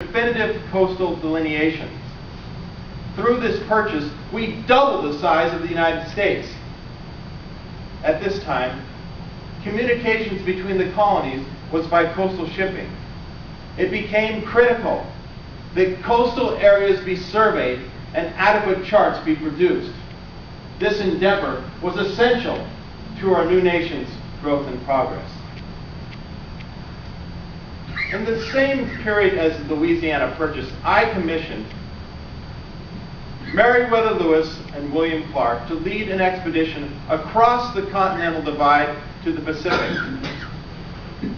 definitive coastal delineations. Through this purchase, we doubled the size of the United States. At this time, communications between the colonies was by coastal shipping. It became critical that coastal areas be surveyed and adequate charts be produced. This endeavor was essential to our new nation's growth and progress. In the same period as the Louisiana Purchase, I commissioned Meriwether Lewis and William Clark to lead an expedition across the Continental Divide to the Pacific.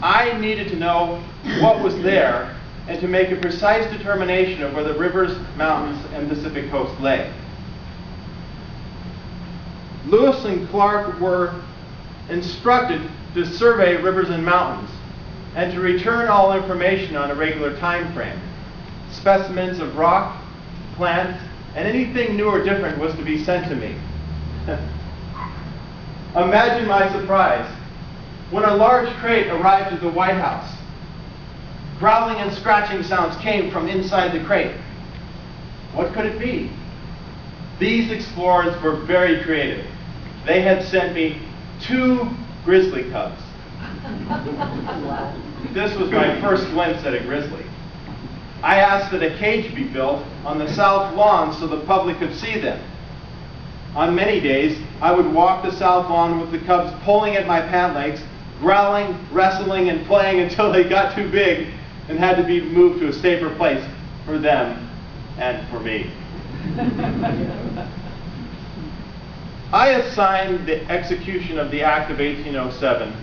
I needed to know what was there and to make a precise determination of where the rivers, mountains, and Pacific coast lay. Lewis and Clark were instructed to survey rivers and mountains and to return all information on a regular time frame. Specimens of rock, plants, and anything new or different was to be sent to me. Imagine my surprise when a large crate arrived at the White House. Growling and scratching sounds came from inside the crate. What could it be? These explorers were very creative. They had sent me 2 grizzly cubs. This was my first glimpse at a grizzly. I asked that a cage be built on the south lawn so the public could see them. On many days, I would walk the south lawn with the cubs pulling at my pant legs, growling, wrestling, and playing until they got too big and had to be moved to a safer place for them and for me. I assigned the execution of the Act of 1807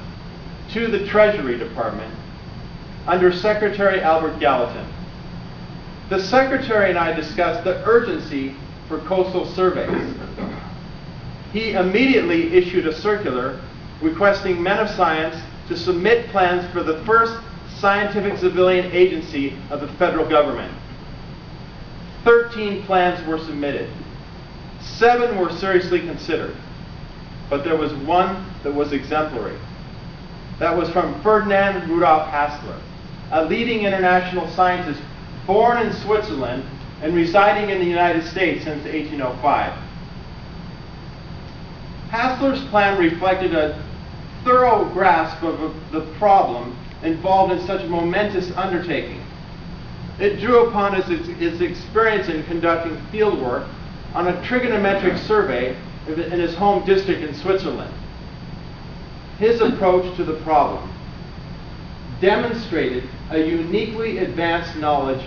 to the Treasury Department under Secretary Albert Gallatin. The Secretary and I discussed the urgency for coastal surveys. He immediately issued a circular requesting men of science to submit plans for the first scientific civilian agency of the federal government. 13 plans were submitted. 7 were seriously considered, but there was one that was exemplary. That was from Ferdinand Rudolf Hassler, a leading international scientist born in Switzerland and residing in the United States since 1805. Hassler's plan reflected a thorough grasp of the problem involved in such a momentous undertaking. It drew upon his experience in conducting field work on a trigonometric survey in his home district in Switzerland. His approach to the problem demonstrated a uniquely advanced knowledge